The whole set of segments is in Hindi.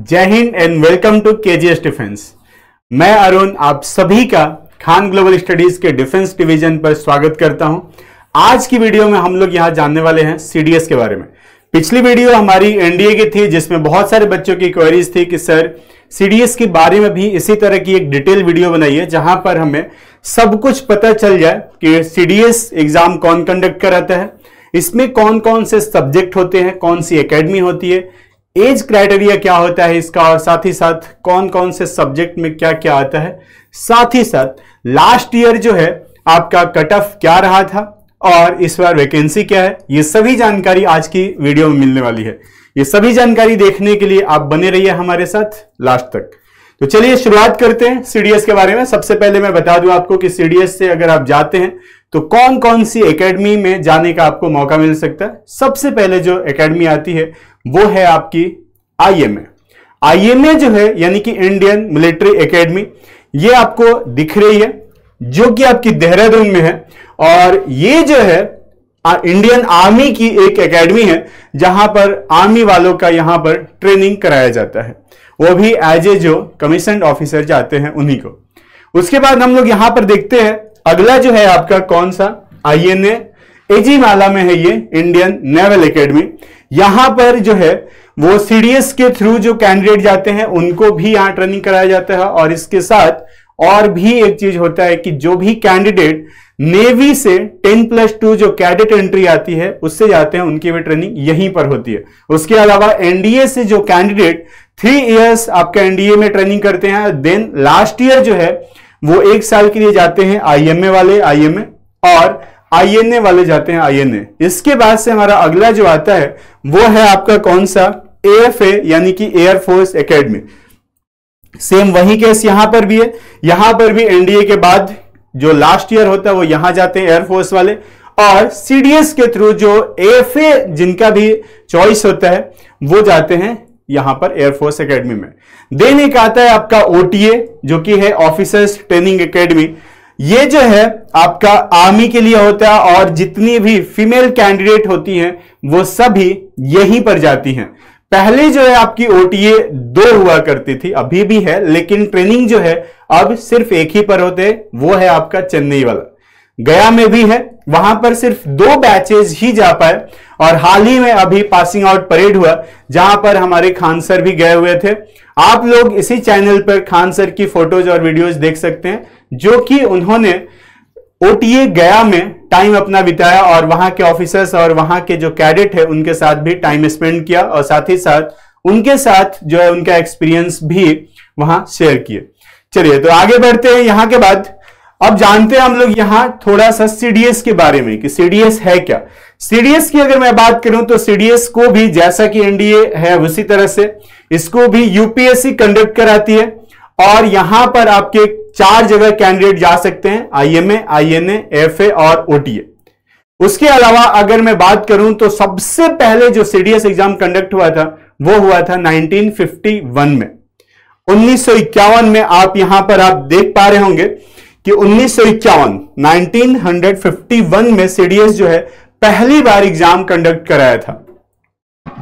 जय हिंद and welcome to KGS defence. मैं अरुण आप सभी का खान ग्लोबल स्टडीज के डिफेंस डिवीजन पर स्वागत करता हूं। आज की वीडियो में हम लोग यहां जानने वाले हैं सीडीएस के बारे में। पिछली वीडियो हमारी एनडीए की थी जिसमें बहुत सारे बच्चों की क्वेरीज थी कि सर सीडीएस के बारे में भी इसी तरह की एक डिटेल वीडियो बनाइए जहां पर हमें सब कुछ पता चल जाए कि सीडीएस एग्जाम कौन कंडक्ट कराता है, इसमें कौन कौन से सब्जेक्ट होते हैं, कौन सी एकेडमी होती है, एज क्राइटेरिया क्या होता है इसका, और साथ ही साथ कौन कौन से सब्जेक्ट में क्या क्या आता है, साथ ही साथ लास्ट ईयर जो है आपका कट ऑफ क्या रहा था और इस बार वैकेंसी क्या है, ये सभी जानकारी आज की वीडियो में मिलने वाली है। ये सभी जानकारी देखने के लिए आप बने रहिए हमारे साथ लास्ट तक। तो चलिए शुरुआत करते हैं सीडीएस के बारे में। सबसे पहले मैं बता दूं आपको कि सीडीएस से अगर आप जाते हैं तो कौन कौन सी एकेडमी में जाने का आपको मौका मिल सकता है। सबसे पहले जो एकेडमी आती है वो है आपकी आईएमए। आईएमए जो है यानी कि इंडियन मिलिट्री एकेडमी, ये आपको दिख रही है जो कि आपकी देहरादून में है, और ये जो है इंडियन आर्मी की एक एकेडमी है जहां पर आर्मी वालों का यहां पर ट्रेनिंग कराया जाता है, वो भी एज ए जो कमीशन्ड ऑफिसर जाते हैं उन्हीं को। उसके बाद हम लोग यहां पर देखते हैं अगला जो है आपका कौन सा, आईएनए एजीमाला में है ये इंडियन नेवल एकेडमी। यहां पर जो है वो सीडीएस के थ्रू जो कैंडिडेट जाते हैं उनको भी यहां ट्रेनिंग कराया जाता है, और इसके साथ और भी एक चीज होता है कि जो भी कैंडिडेट नेवी से 10+2 जो कैडेट एंट्री आती है उससे जाते हैं उनकी भी ट्रेनिंग यहीं पर होती है। उसके अलावा एनडीए से जो कैंडिडेट 3 इयर्स आपका एनडीए में ट्रेनिंग करते हैं, देन लास्ट ईयर जो है वो 1 साल के लिए जाते हैं आईएमए वाले आईएमए, और आईएनए वाले जाते हैं आईएनए। इसके बाद से हमारा अगला जो आता है वो है आपका कौन सा, एएफए यानी कि एयरफोर्स एकेडमी। सेम वही केस यहां पर भी है। यहां पर भी एनडीए के बाद जो लास्ट ईयर होता है वो यहां जाते हैं एयरफोर्स वाले, और सीडीएस के थ्रू जो एएफए जिनका भी चॉइस होता है वो जाते हैं यहां पर एयरफोर्स एकेडमी में। देन एक आता है आपका ओटीए जो कि है ऑफिसर्स ट्रेनिंग एकेडमी। ये जो है आपका आर्मी के लिए होता है, और जितनी भी फीमेल कैंडिडेट होती हैं वो सभी यहीं पर जाती हैं। पहले जो है आपकी ओटीए 2 हुआ करती थी, अभी भी है, लेकिन ट्रेनिंग जो है अब सिर्फ एक ही पर होते हैं, वो है आपका चेन्नई वाला। गया में भी है, वहां पर सिर्फ 2 बैचेज ही जा पाए, और हाल ही में अभी पासिंग आउट परेड हुआ जहां पर हमारे खान सर भी गए हुए थे। आप लोग इसी चैनल पर खान सर की फोटोज और वीडियोज देख सकते हैं जो कि उन्होंने ओटीए गया में टाइम अपना बिताया, और वहां के ऑफिसर्स और वहां के जो कैडेट है उनके साथ भी टाइम स्पेंड किया, और साथ ही साथ उनके साथ जो है उनका एक्सपीरियंस भी वहां शेयर किए। चलिए तो आगे बढ़ते हैं। यहां के बाद अब जानते हैं हम लोग यहां थोड़ा सा सीडीएस के बारे में कि सीडीएस है क्या। सीडीएस की अगर मैं बात करूं तो सीडीएस को भी जैसा कि एनडीए है उसी तरह से इसको भी यूपीएससी कंडक्ट कराती है, और यहां पर आपके 4 जगह कैंडिडेट जा सकते हैं, आईएमए, आईएनए, एफए और ओटीए। उसके अलावा अगर मैं बात करूं तो सबसे पहले जो सीडीएस एग्जाम कंडक्ट हुआ था वो हुआ था 1951 में। 1951 में आप यहां पर आप देख पा रहे होंगे कि 1951 में सीडीएस जो है पहली बार एग्जाम कंडक्ट कराया था।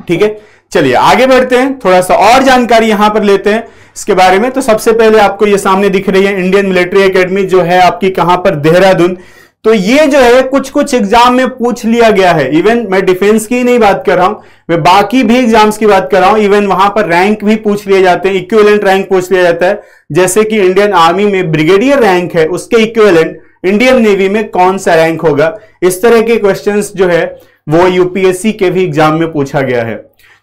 ठीक है, चलिए आगे बढ़ते हैं, थोड़ा सा और जानकारी यहां पर लेते हैं इसके बारे में। तो सबसे पहले आपको ये सामने दिख रही है इंडियन मिलिट्री एकेडमी, जो है आपकी कहां पर, देहरादून। तो ये जो है कुछ कुछ एग्जाम में पूछ लिया गया है, इवन मैं डिफेंस की नहीं बात कर रहा हूं, मैं बाकी भी एग्जाम्स की बात कर रहा हूं। इवन वहां पर रैंक भी पूछ लिए जाते हैं, इक्विवेलेंट रैंक पूछ लिया जाता है, जैसे कि इंडियन आर्मी में ब्रिगेडियर रैंक है, उसके इक्विवेलेंट इंडियन नेवी में कौन सा रैंक होगा। इस तरह के क्वेश्चंस जो है वो यूपीएससी के भी एग्जाम में पूछा गया है।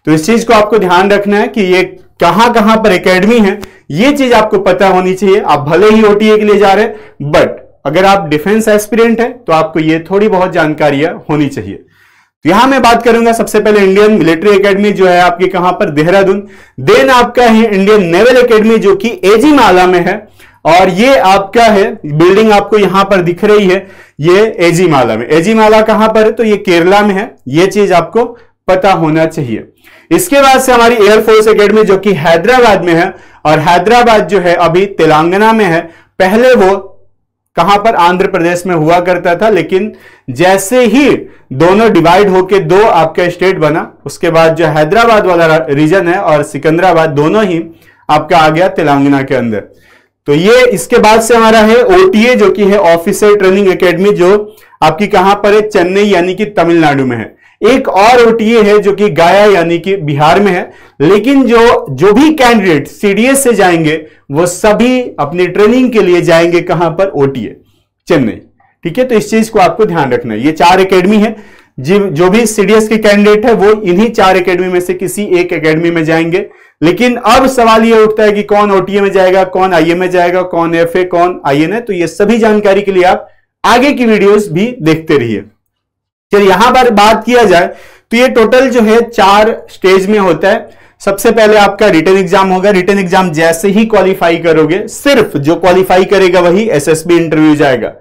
तो इस चीज को आपको ध्यान रखना है कि ये कहां कहां पर एकेडमी है, ये चीज आपको पता होनी चाहिए। आप भले ही ओटीए के लिए जा रहे हैं, बट अगर आप डिफेंस एस्पिरेंट है तो आपको ये थोड़ी बहुत जानकारियां होनी चाहिए। तो यहां मैं बात करूंगा सबसे पहले इंडियन मिलिट्री एकेडमी जो है आपकी कहां पर, देहरादून। देन आपका है इंडियन नेवल एकेडमी जो कि एजीमाला में है, और ये आपका है बिल्डिंग आपको यहां पर दिख रही है, ये एजीमाला में। एजीमाला कहां पर है तो ये केरला में है, ये चीज आपको पता होना चाहिए। इसके बाद से हमारी एयरफोर्स एकेडमी जो कि हैदराबाद में है, और हैदराबाद जो है अभी तेलंगाना में है। पहले वो कहां पर, आंध्र प्रदेश में हुआ करता था, लेकिन जैसे ही दोनों डिवाइड होके दो आपका स्टेट बना, उसके बाद जो हैदराबाद वाला रीजन है और सिकंदराबाद दोनों ही आपका आ गया तेलंगाना के अंदर। तो ये इसके बाद से हमारा है ओटीए, जो कि है ऑफिसर ट्रेनिंग एकेडमी, जो आपकी कहां पर है, चेन्नई यानी कि तमिलनाडु में है। एक और ओटीए है जो कि गया यानी कि बिहार में है। लेकिन जो भी कैंडिडेट सीडीएस से जाएंगे वो सभी अपनी ट्रेनिंग के लिए जाएंगे कहां पर, ओटीए चेन्नई। ठीक है, तो इस चीज को आपको ध्यान रखना है। ये 4 एकेडमी है, जो भी सीडीएस के कैंडिडेट है वो इन्हीं 4 एकेडमी में से किसी एक एकेडमी में जाएंगे। लेकिन अब सवाल ये उठता है कि कौन ओटीए में जाएगा, कौन आईए में जाएगा, कौन एफए, कौन आईएन है। तो ये सभी जानकारी के लिए आप आगे की वीडियोस भी देखते रहिए। चलिए यहां पर बात किया जाए तो ये टोटल जो है 4 स्टेज में होता है। सबसे पहले आपका रिटन एग्जाम होगा। रिटन एग्जाम जैसे ही क्वालिफाई करोगे, सिर्फ जो क्वालिफाई करेगा वही एसएसबी इंटरव्यू जाएगा।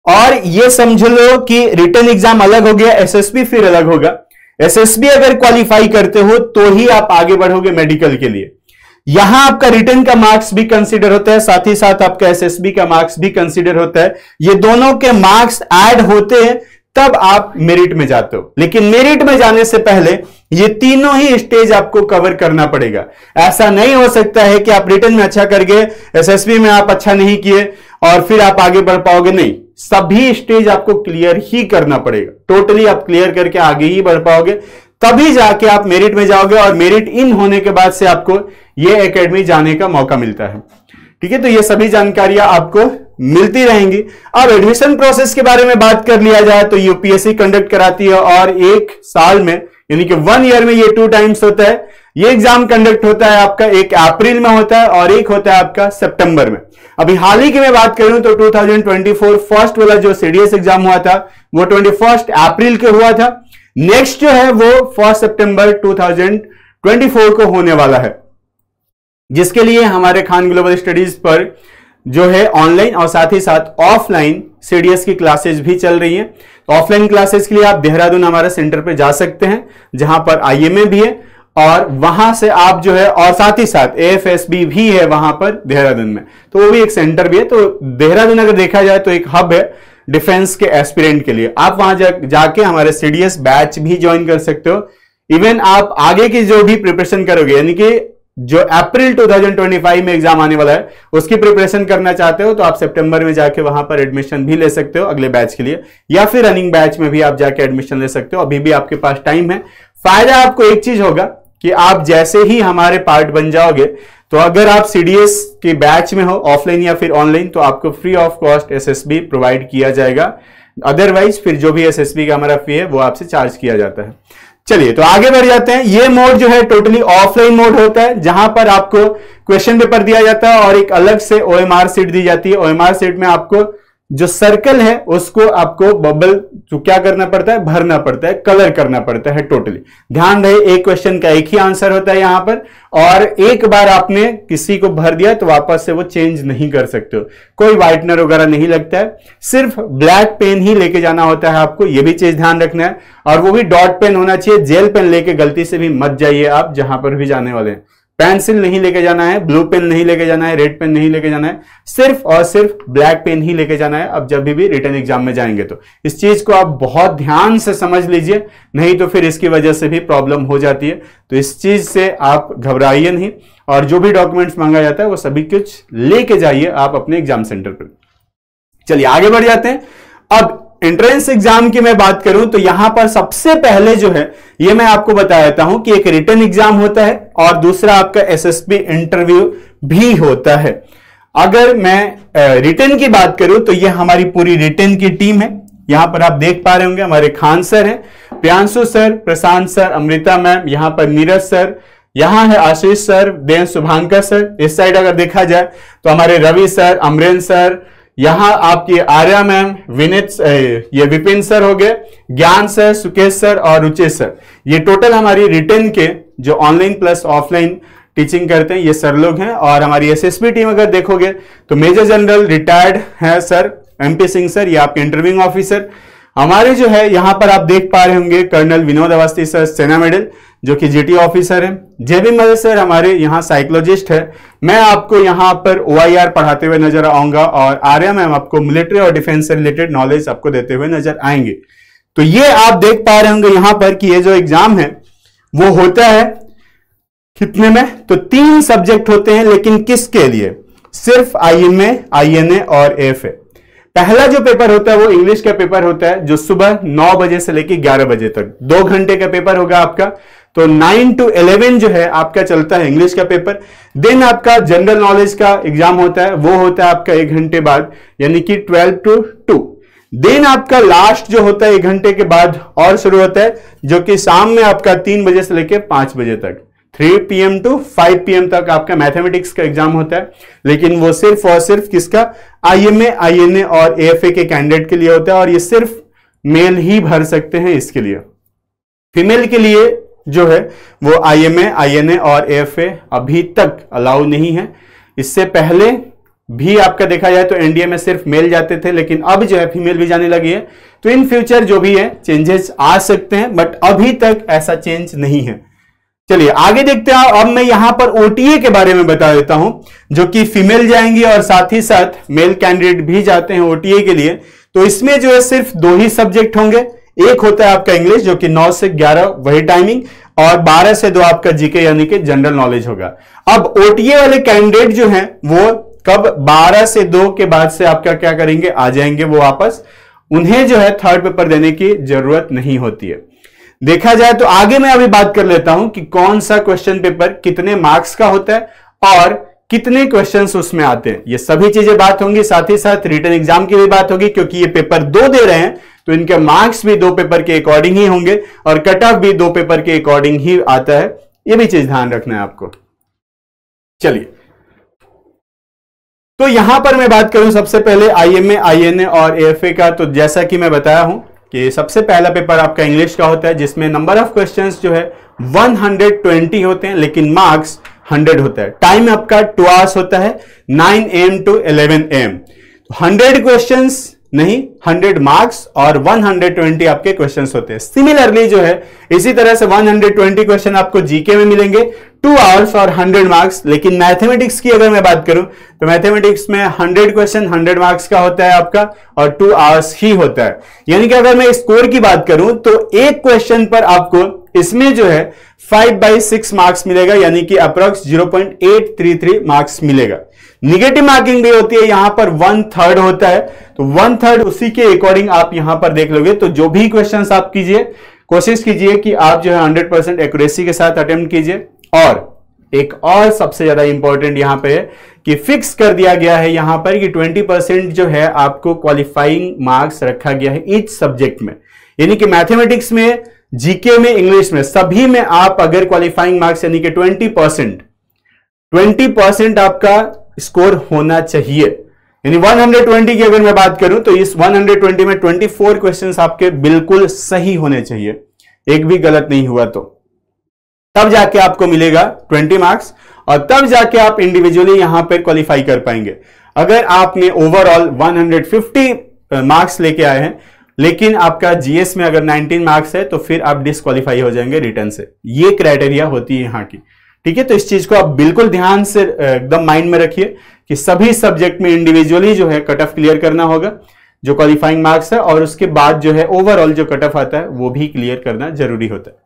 और ये समझ लो कि रिटन एग्जाम अलग हो गया, एसएसबी फिर अलग होगा। एसएसबी अगर क्वालिफाई करते हो तो ही आप आगे बढ़ोगे मेडिकल के लिए। यहां आपका रिटन का मार्क्स भी कंसीडर होता है, साथ ही साथ आपका एसएसबी का मार्क्स भी कंसीडर होता है। ये दोनों के मार्क्स ऐड होते हैं तब आप मेरिट में जाते हो। लेकिन मेरिट में जाने से पहले ये तीनों ही स्टेज आपको कवर करना पड़ेगा। ऐसा नहीं हो सकता है कि आप रिटन में अच्छा कर गए, एसएसबी में आप अच्छा नहीं किए और फिर आप आगे बढ़ पाओगे। नहीं, सभी स्टेज आपको क्लियर ही करना पड़ेगा। टोटली आप क्लियर करके आगे ही बढ़ पाओगे, तभी जाके आप मेरिट में जाओगे और मेरिट इन होने के बाद से आपको ये एकेडमी जाने का मौका मिलता है। ठीक है, तो ये सभी जानकारियां आपको मिलती रहेंगी। अब एडमिशन प्रोसेस के बारे में बात कर लिया जाए तो यूपीएससी कंडक्ट कराती है और 1 साल में यानी कि 1 ईयर में ये 2 टाइम्स होता है। ये एग्जाम कंडक्ट होता है आपका, एक अप्रैल में होता है और एक होता है आपका सितंबर में। अभी हाल ही की मैं बात करूं तो 2024 फर्स्ट वाला जो सीडीएस एग्जाम हुआ था वो 21 अप्रैल के हुआ था। नेक्स्ट जो है वो 1 सितंबर 2024 को होने वाला है, जिसके लिए हमारे खान ग्लोबल स्टडीज पर जो है ऑनलाइन और साथ ही साथ ऑफलाइन सीडीएस की क्लासेस भी चल रही हैं। तो ऑफलाइन क्लासेस के लिए आप देहरादून हमारे सेंटर पे जा सकते हैं, जहां पर आईएमए भी है और वहां से आप जो है, और साथ ही साथ एएफएसबी भी है वहां पर देहरादून में, तो वो भी एक सेंटर भी है। तो देहरादून अगर देखा जाए तो एक हब है डिफेंस के एस्पिरेंट के लिए। आप वहां जाके हमारे सीडीएस बैच भी ज्वाइन कर सकते हो। इवन आप आगे की जो भी प्रिपरेशन करोगे, यानी कि जो अप्रैल 2025 में एग्जाम आने वाला है उसकी प्रिपरेशन करना चाहते हो तो आप सितंबर में जाके वहां पर एडमिशन भी ले सकते हो अगले बैच के लिए, या फिर रनिंग बैच में भी आप जाके एडमिशन ले सकते हो। अभी भी आपके पास टाइम है। फायदा आपको एक चीज होगा कि आप जैसे ही हमारे पार्ट बन जाओगे तो अगर आप सीडीएस के बैच में हो ऑफलाइन या फिर ऑनलाइन तो आपको free of cost SSB provide किया जाएगा। अदरवाइज फिर जो भी एसएसबी का हमारा फी है वो आपसे चार्ज किया जाता है। चलिए तो आगे बढ़ जाते हैं। ये मोड जो है टोटली ऑफलाइन मोड होता है, जहां पर आपको क्वेश्चन पेपर दिया जाता है और एक अलग से ओएमआर सीट दी जाती है। ओएमआर सीट में आपको जो सर्कल है उसको आपको बबल तो क्या करना पड़ता है, भरना पड़ता है, कलर करना पड़ता है। टोटली ध्यान रहे एक क्वेश्चन का एक ही आंसर होता है यहां पर, और एक बार आपने किसी को भर दिया तो वापस से वो चेंज नहीं कर सकते हो। कोई व्हाइटनर वगैरह नहीं लगता है, सिर्फ ब्लैक पेन ही लेके जाना होता है आपको। ये भी चीज ध्यान रखना है, और वो भी डॉट पेन होना चाहिए। जेल पेन लेके गलती से भी मत जाइए आप जहां पर भी जाने वाले हैं। पेंसिल नहीं लेके जाना है, ब्लू पेन नहीं लेके जाना है, रेड पेन नहीं लेके जाना है, सिर्फ और सिर्फ ब्लैक पेन ही लेके जाना है अब जब भी रिटन एग्जाम में जाएंगे। तो इस चीज को आप बहुत ध्यान से समझ लीजिए, नहीं तो फिर इसकी वजह से भी प्रॉब्लम हो जाती है। तो इस चीज से आप घबराइए नहीं, और जो भी डॉक्यूमेंट्स मांगा जाता है वो सभी कुछ लेके जाइए आप अपने एग्जाम सेंटर पर। चलिए आगे बढ़ जाते हैं। अब एंट्रेंस एग्जाम की मैं बात करूं तो यहां पर सबसे पहले जो है ये मैं आपको बता देता हूं कि एक रिटन एग्जाम होता है और दूसरा आपका एसएसबी इंटरव्यू भी होता है। अगर मैं रिटन की बात करूं तो ये हमारी पूरी रिटन की टीम है। यहां पर आप देख पा रहे होंगे हमारे खान सर हैं, प्रियांशु सर, प्रशांत सर, अमृता मैम, यहां पर नीरज सर, यहां है आशीष सर, देन शुभांकर सर। इस साइड अगर देखा जाए तो हमारे रवि सर, अमरेन सर, यहां आपकी आर्या मैम, विनीत, ये विपिन सर हो गए, ज्ञान सर, सुकेश सर और रुचेश सर। ये टोटल हमारी रिटन के जो ऑनलाइन प्लस ऑफलाइन टीचिंग करते हैं ये सर लोग हैं। और हमारी एसएसबी टीम अगर देखोगे तो मेजर जनरल रिटायर्ड है सर एमपी सिंह सर, ये आपके इंटरव्यूइंग ऑफिसर। हमारे जो है यहां पर आप देख पा रहे होंगे कर्नल विनोद अवस्थी सर, सेना मेडल, जो कि जीटी ऑफिसर हैं। जेबी मदर सर हमारे यहाँ साइकोलॉजिस्ट है। मैं आपको यहाँ पर OIR पढ़ाते हुए नजर आऊंगा और आर्या मैम आपको मिलिट्री और डिफेंस से रिलेटेड नॉलेज आपको देते हुए नजर आएंगे। तो ये आप देख पा रहे होंगे यहाँ पर कि ये जो एग्जाम है वो होता है कितने में, तो 3 सब्जेक्ट होते हैं, लेकिन किसके लिए, सिर्फ IMA, INA और AFA। पहला जो पेपर होता है वो इंग्लिश का पेपर होता है, जो सुबह 9 बजे से लेकर 11 बजे तक 2 घंटे का पेपर होगा आपका। तो 9 to 11 जो है आपका चलता है इंग्लिश का पेपर। देन आपका जनरल नॉलेज का एग्जाम होता है, वो होता है आपका 1 घंटे बाद, यानी कि 12 to 2। देन आपका लास्ट जो होता है 1 घंटे के बाद और शुरू होता है, जो कि शाम में आपका 3 बजे से लेकर 5 बजे तक, 3 PM to 5 PM तक आपका मैथमेटिक्स का एग्जाम होता है। लेकिन वो सिर्फ और सिर्फ किसका, IMA, INA और AFA के कैंडिडेट के लिए होता है, और ये सिर्फ मेल ही भर सकते हैं इसके लिए। फीमेल के लिए जो है वो IMA, INA और AFA अभी तक अलाउ नहीं है। इससे पहले भी आपका देखा जाए तो एनडीए में सिर्फ मेल जाते थे, लेकिन अब जो है फीमेल भी जाने लगी है। तो इन फ्यूचर जो भी है चेंजेस आ सकते हैं, बट अभी तक ऐसा चेंज नहीं है। चलिए आगे देखते हैं। अब मैं यहां पर OTA के बारे में बता देता हूं, जो कि फीमेल जाएंगी और साथ ही साथ मेल कैंडिडेट भी जाते हैं OTA के लिए। तो इसमें जो है सिर्फ 2 ही सब्जेक्ट होंगे। एक होता है आपका इंग्लिश, जो कि 9 से 11 वही टाइमिंग, और 12 से 2 आपका जीके यानी कि जनरल नॉलेज होगा। अब OTA वाले कैंडिडेट जो हैं वो कब, 12 से 2 के बाद से आपका क्या करेंगे, आ जाएंगे वो वापस। उन्हें जो है थर्ड पेपर देने की जरूरत नहीं होती है। देखा जाए तो आगे मैं अभी बात कर लेता हूं कि कौन सा क्वेश्चन पेपर कितने मार्क्स का होता है और कितने क्वेश्चंस उसमें आते हैं। ये सभी चीजें बात होंगी, साथ ही साथ रिटन एग्जाम की भी बात होगी, क्योंकि ये पेपर 2 दे रहे हैं तो इनके मार्क्स भी 2 पेपर के अकॉर्डिंग ही होंगे और कट ऑफ भी 2 पेपर के अकॉर्डिंग ही आता है। ये भी चीज ध्यान रखना है आपको। चलिए, तो यहां पर मैं बात करूं सबसे पहले IMA, INA और AFA का। तो जैसा कि मैं बताया हूं कि सबसे पहला पेपर आपका इंग्लिश का होता है, जिसमें नंबर ऑफ क्वेश्चंस जो है 120 होते हैं, लेकिन मार्क्स 100 होता है। टाइम आपका 2 आवर्स होता है, 9 AM to 11 AM। 100 क्वेश्चंस नहीं, 100 मार्क्स और 120 आपके क्वेश्चंस होते हैं। सिमिलरली जो है इसी तरह से 120 क्वेश्चन आपको जीके में मिलेंगे, 2 आवर्स और 100 मार्क्स। लेकिन मैथमेटिक्स की अगर मैं बात करूं तो मैथमेटिक्स में 100 क्वेश्चन 100 मार्क्स का होता है आपका, और 2 आवर्स ही होता है। यानी कि अगर मैं स्कोर की बात करूं तो एक क्वेश्चन पर आपको इसमें जो है 5/6 मार्क्स मिलेगा, यानी कि अप्रोक्स 0.833 मार्क्स मिलेगा। निगेटिव मार्किंग भी होती है, यहां पर 1/3 होता है, तो 1/3 उसी के अकॉर्डिंग आप यहां पर देख लोगे। तो जो भी क्वेश्चंस आप कीजिए, कोशिश कीजिए कि आप जो है 100% एक्यूरेसी के साथ अटेम्प्ट कीजिए। और एक और सबसे ज्यादा इंपॉर्टेंट यहां पे है कि फिक्स कर दिया गया है यहां पर कि 20% जो है आपको क्वालिफाइंग मार्क्स रखा गया है ईच सब्जेक्ट में। यानी कि मैथमेटिक्स में, जीके में, इंग्लिश में, सभी में आप अगर क्वालिफाइंग मार्क्स यानी कि 20% आपका स्कोर होना चाहिए। यानी 120 की अगर मैं बात करूं तो इस 120 में 24 क्वेश्चंस आपके बिल्कुल सही होने चाहिए, एक भी गलत नहीं हुआ तो तब जाके आपको मिलेगा 20 मार्क्स, और तब जाके आप इंडिविजुअली यहां पर क्वालिफाई कर पाएंगे। अगर आपने ओवरऑल 150 मार्क्स लेके आए हैं, लेकिन आपका जीएस में अगर 19 मार्क्स है, तो फिर आप डिस्क्वालीफाई हो जाएंगे रिटर्न से। ये क्राइटेरिया होती है यहाँ की, ठीक है। तो इस चीज को आप बिल्कुल ध्यान से एकदम माइंड में रखिए कि सभी सब्जेक्ट में इंडिविजुअली जो है कट ऑफ क्लियर करना होगा, जो क्वालिफाइंग मार्क्स है, और उसके बाद जो है ओवरऑल जो कट ऑफ आता है वो भी क्लियर करना जरूरी होता है।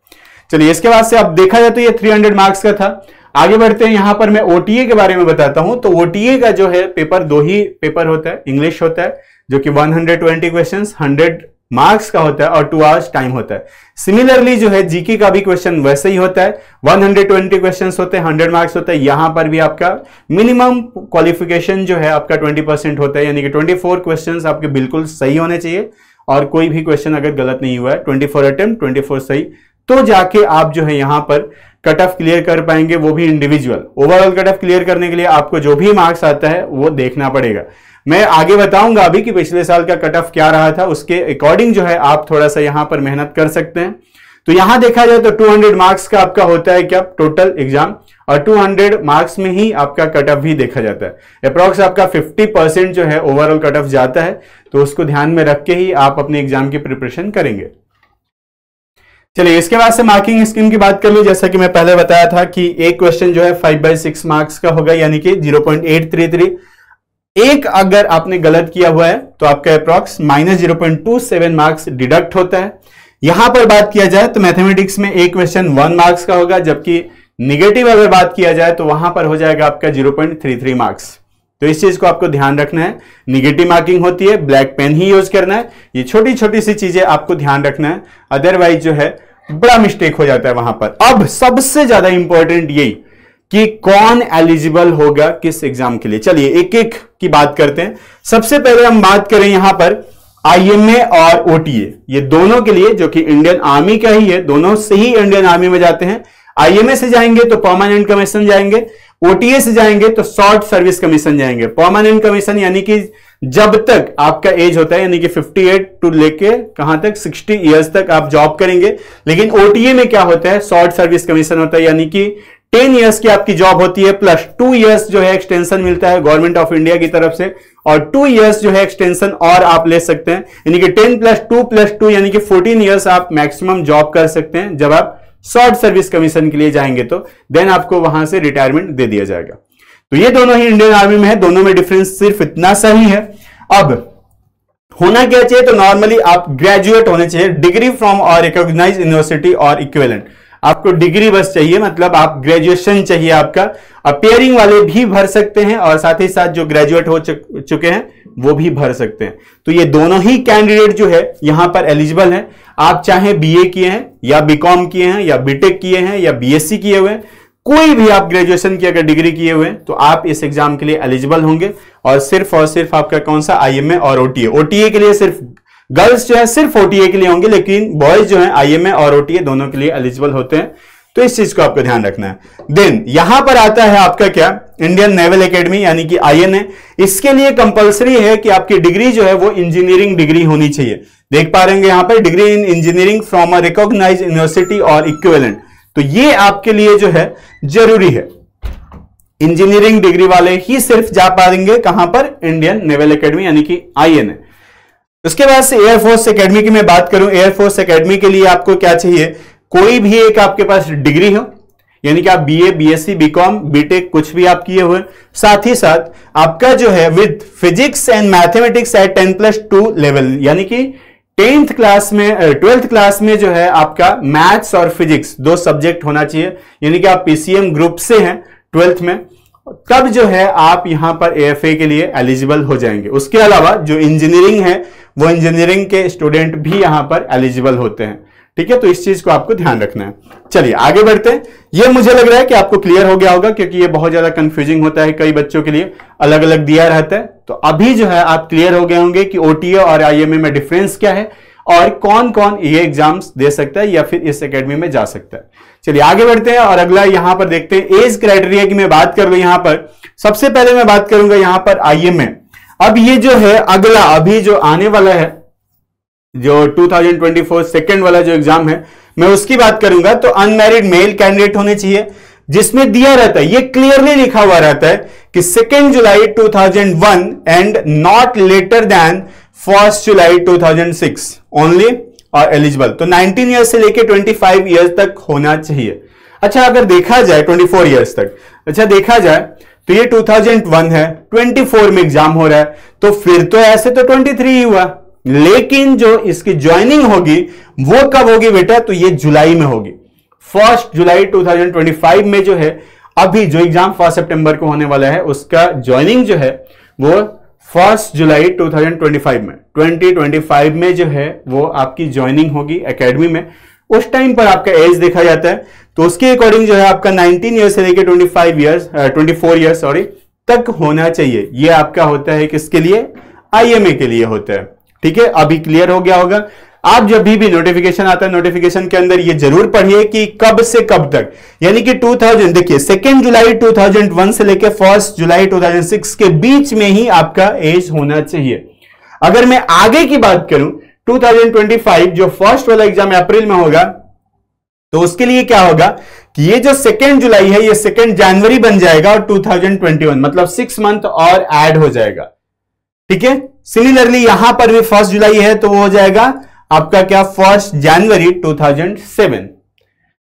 चलिए, इसके बाद से आप देखा जाए तो ये 300 मार्क्स का था। आगे बढ़ते हैं, यहां पर मैं OTA के बारे में बताता हूं। तो OTA का जो है पेपर 2 ही पेपर होता है। इंग्लिश होता है जो कि 120 क्वेश्चंस 100 मार्क्स का होता है और 2 आवर्स टाइम होता है। सिमिलरली जो है जीके का भी क्वेश्चन वैसे ही होता है, 120 क्वेश्चंस होते हैं, 100 मार्क्स होता है। यहां पर भी आपका मिनिमम क्वालिफिकेशन जो है आपका 20% होता है, यानी कि 24 क्वेश्चंस आपके बिल्कुल सही होने चाहिए, और कोई भी क्वेश्चन अगर गलत नहीं हुआ है, 24 अटेम्प्ट 24 सही, तो जाके आप जो है यहां पर कट ऑफ क्लियर कर पाएंगे, वो भी individual. Overall cut off clear करने के लिए आपको जो भी मार्क्स आता है वो देखना पड़ेगा। मैं आगे बताऊंगा अभी कि पिछले साल का कट ऑफ क्या रहा था, उसके अकॉर्डिंग जो है आप थोड़ा सा यहां पर मेहनत कर सकते हैं। तो यहां देखा जाए तो 200 मार्क्स का आपका होता है क्या टोटल एग्जाम, और 200 मार्क्स में ही आपका कट ऑफ भी देखा जाता है। अप्रॉक्स आपका 50% जो है ओवरऑल कट ऑफ जाता है, तो उसको ध्यान में रख के ही आप अपने एग्जाम की प्रिपरेशन करेंगे। चलिए इसके बाद से मार्किंग स्कीम की बात कर लो। जैसा कि मैं पहले बताया था कि एक क्वेश्चन जो है 5/6 मार्क्स का होगा, यानी कि 0.833। एक अगर आपने गलत किया हुआ है तो आपका अप्रॉक्स -0.27 मार्क्स डिडक्ट होता है। यहां पर बात किया जाए तो मैथमेटिक्स में एक क्वेश्चन 1 मार्क्स का होगा, जबकि निगेटिव अगर बात किया जाए तो वहां पर हो जाएगा आपका 0.33 मार्क्स। तो इस चीज को आपको ध्यान रखना है। निगेटिव मार्किंग होती है, ब्लैक पेन ही यूज करना है। ये छोटी छोटी सी चीजें आपको ध्यान रखना है, अदरवाइज जो है बड़ा मिस्टेक हो जाता है वहां पर। अब सबसे ज्यादा इंपॉर्टेंट यही कि कौन एलिजिबल होगा किस एग्जाम के लिए। चलिए एक एक की बात करते हैं। सबसे पहले हम बात करें यहां पर आईएमए और ओटीए, ये दोनों के लिए, जो कि इंडियन आर्मी का ही है, दोनों से ही इंडियन आर्मी में जाते हैं। आईएमए से जाएंगे तो परमानेंट कमीशन जाएंगे, ओटीए से जाएंगे तो शॉर्ट सर्विस कमीशन जाएंगे। परमानेंट कमीशन यानी कि जब तक आपका एज होता है, यानी कि 58 टू लेके कहां तक 60 इयर्स तक आप जॉब करेंगे। लेकिन ओटीए में क्या होता है, शॉर्ट सर्विस कमीशन होता है, यानी कि 10 इयर्स की आपकी जॉब होती है, प्लस 2 इयर्स जो है एक्सटेंशन मिलता है गवर्नमेंट ऑफ इंडिया की तरफ से, और 2 इयर्स जो है एक्सटेंशन और आप ले सकते हैं, यानी कि 10 + 2 यानी कि 14 इयर्स आप मैक्सिमम जॉब कर सकते हैं। जब आप शॉर्ट सर्विस कमीशन के लिए जाएंगे तो देन आपको वहां से रिटायरमेंट दे दिया जाएगा। तो ये दोनों ही इंडियन आर्मी में है, दोनों में डिफरेंस सिर्फ इतना सा ही है। अब होना क्या चाहिए, तो नॉर्मली आप ग्रेजुएट होने चाहिए, डिग्री फ्रॉम और रिकॉग्नाइज्ड यूनिवर्सिटी और इक्विवेलेंट। आपको डिग्री बस चाहिए, मतलब आप ग्रेजुएशन चाहिए आपका। अपेयरिंग वाले भी भर सकते हैं और साथ ही साथ जो ग्रेजुएट हो चुके हैं वो भी भर सकते हैं। तो ये दोनों ही कैंडिडेट जो है यहां पर एलिजिबल है। आप चाहे बीए किए हैं या बीकॉम किए हैं या बीटेक किए हैं या बीएससी किए हुए हैं, कोई भी आप ग्रेजुएशन की अगर डिग्री किए हुए हैं तो आप इस एग्जाम के लिए एलिजिबल होंगे। और सिर्फ आपका कौन सा, आईएमए और ओटीए। ओटीए के लिए सिर्फ गर्ल्स जो है सिर्फ ओटीए के लिए होंगे, लेकिन बॉयज जो है आईएमए और ओटीए दोनों के लिए एलिजिबल होते हैं। तो इस चीज को आपको ध्यान रखना है। देन यहां पर आता है आपका क्या, इंडियन नेवल एकेडमी यानी कि आईएनए। इसके लिए कंपलसरी है कि आपकी डिग्री जो है वो इंजीनियरिंग डिग्री होनी चाहिए। देख पा रहे हैं यहां पर, degree in engineering from a recognised university और इक्विवेलेंट। तो ये आपके लिए जो है जरूरी है। इंजीनियरिंग डिग्री वाले ही सिर्फ जा पाएंगे कहां पर, इंडियन नेवल एकेडमी यानी कि आईएनए। उसके बाद से एयरफोर्स एकेडमी की मैं बात करूं, एयरफोर्स एकेडमी के लिए आपको क्या चाहिए, कोई भी एक आपके पास डिग्री हो, यानी कि आप बीए, बीएससी, बीकॉम, बीटेक कुछ भी आप किए हुए, साथ ही साथ आपका जो है with physics and mathematics eight 10+2 level, यानी कि 10th क्लास में 12th क्लास में जो है आपका मैथ्स और फिजिक्स 2 सब्जेक्ट होना चाहिए, यानी कि आप पीसीएम ग्रुप से हैं 12th में, तब जो है आप यहां पर एएफए के लिए एलिजिबल हो जाएंगे। उसके अलावा जो इंजीनियरिंग है वो इंजीनियरिंग के स्टूडेंट भी यहां पर एलिजिबल होते हैं। ठीक है, तो इस चीज को आपको ध्यान रखना है। चलिए आगे बढ़ते हैं। ये मुझे लग रहा है कि आपको क्लियर हो गया होगा, क्योंकि ये बहुत ज्यादा कंफ्यूजिंग होता है, कई बच्चों के लिए अलग अलग दिया रहता है। तो अभी जो है आप क्लियर हो गए होंगे कि ओटीए और आईएमए में डिफरेंस क्या है और कौन कौन ये एग्जाम्स दे सकता है या फिर इस एकेडमी में जा सकता है। चलिए आगे बढ़ते हैं और अगला यहां पर देखते हैं एज क्राइटेरिया की मैं बात कर लूं। यहां पर सबसे पहले मैं बात करूंगा यहां पर आईएमए। अब ये जो है अगला अभी जो आने वाला है, जो 2024 सेकेंड वाला जो एग्जाम है, मैं उसकी बात करूंगा। तो अनमैरिड मेल कैंडिडेट होने चाहिए, जिसमें दिया रहता है, ये क्लियरली लिखा हुआ रहता है कि 2 July 2001 and not later than 1 July 2006 only और एलिजिबल। तो 19 ईयर्स से लेके 25 ईयर्स तक होना चाहिए। अच्छा, अगर देखा जाए 24 ईयर्स तक, अच्छा देखा जाए तो ये 2001 है, 24 में एग्जाम हो रहा है, तो फिर तो ऐसे तो 23 ही हुआ, लेकिन जो इसकी ज्वाइनिंग होगी वो कब होगी बेटा, तो ये जुलाई में होगी। 1 जुलाई 2025 में जो है अभी जो एग्जाम 1 सितंबर को होने वाला है, उसका ज्वाइनिंग जो है वो 1 जुलाई 2025 में 2025 में जो है वो आपकी ज्वाइनिंग होगी एकेडमी में। उस टाइम पर आपका एज देखा जाता है, तो उसके अकॉर्डिंग जो है आपका 19 ईयर्स से लेकर 24 ईयर्स तक होना चाहिए। ये आपका होता है किसके लिए, आईएमए के लिए होता है। ठीक है, अभी क्लियर हो गया होगा। आप जब भी नोटिफिकेशन आता है, नोटिफिकेशन के अंदर ये जरूर पढ़िए कि कब से कब तक, यानी कि 2000 देखिए 2 जुलाई 2001 से लेकर 1 जुलाई 2006 के बीच में ही आपका एज होना चाहिए। अगर मैं आगे की बात करूं 2025 जो फर्स्ट वाला एग्जाम अप्रैल में होगा, तो उसके लिए क्या होगा कि ये जो 2 जुलाई है ये 2 जनवरी बन जाएगा और 2021 मतलब 6 मंथ और ऐड हो जाएगा। ठीक है, सिमिलरली यहां पर भी 1 जुलाई है तो वो हो जाएगा आपका क्या 1 जनवरी 2007।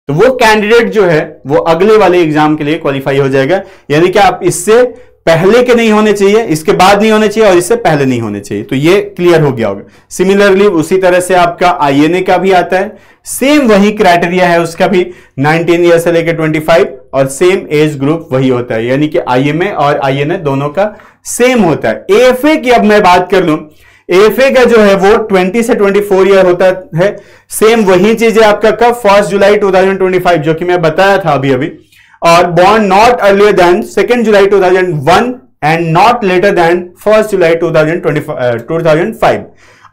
तो वो कैंडिडेट जो है वो अगले वाले एग्जाम के लिए क्वालिफाई हो जाएगा। यानी कि आप इससे पहले के नहीं होने चाहिए, इसके बाद नहीं होने चाहिए और इससे पहले नहीं होने चाहिए। तो ये क्लियर हो गया होगा। सिमिलरली उसी तरह से आपका आईएनए का भी आता है, सेम वही क्राइटेरिया है उसका भी, 19 ईयर से लेकर 25 और सेम एज ग्रुप वही होता है। यानी कि आईएमए और आईएनए दोनों का सेम होता है। एएफए की अब मैं बात कर लूं, एएफए का जो है वो 20 से 24 ईयर होता है। सेम वही चीज है आपका कब, 1 जुलाई 2025 जो कि मैं बताया था अभी अभी। और born not earlier than 2 July 2001 and not later than 1 July 2005।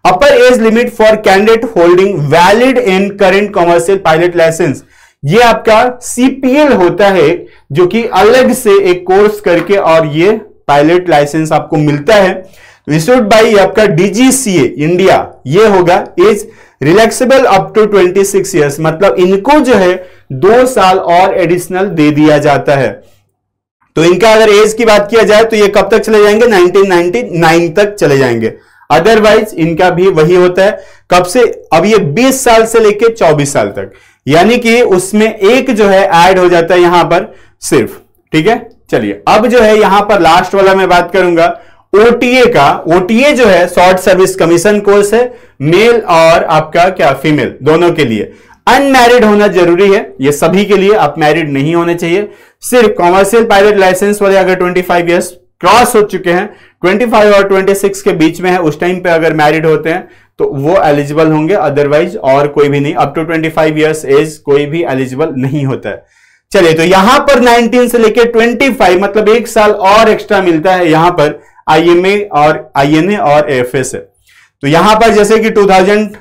Upper age limit for candidate holding valid in current commercial pilot licence, ये आपका सीपीएल होता है जो कि अलग से एक कोर्स करके और ये पायलट लाइसेंस आपको मिलता है। इशूड बाय आपका डीजीसीए इंडिया, ये होगा as relaxable up to 26 years, मतलब इनको जो है 2 साल और एडिशनल दे दिया जाता है। तो इनका अगर एज की बात किया जाए तो ये कब तक चले जाएंगे, 1999 तक चले जाएंगे। अदरवाइज इनका भी वही होता है, कब से, अब ये 20 साल से लेकर 24 साल तक, यानी कि उसमें एक जो है ऐड हो जाता है यहां पर सिर्फ। ठीक है, चलिए अब जो है यहां पर लास्ट वाला मैं बात करूंगा ओटीए का। ओटीए जो है शॉर्ट सर्विस कमीशन कोर्स है, मेल और आपका क्या फीमेल दोनों के लिए। अनमैरिड होना जरूरी है ये सभी के लिए, आप मैरिड नहीं होने चाहिए। सिर्फ कॉमर्शियल पायलट लाइसेंस वाले अगर 25 ईयर्स क्रॉस हो चुके हैं, 25 और 26 के बीच में है, उस टाइम पे अगर मैरिड होते हैं तो वो एलिजिबल होंगे, अदरवाइज और कोई भी नहीं। अप टू 25 ईयर्स एज कोई भी एलिजिबल नहीं होता है। चलिए, तो यहां पर 19 से लेकर 25 मतलब 1 साल और एक्स्ट्रा मिलता है यहां पर आईएमए और आईएनए और एएफए से। तो यहां पर जैसे कि 2000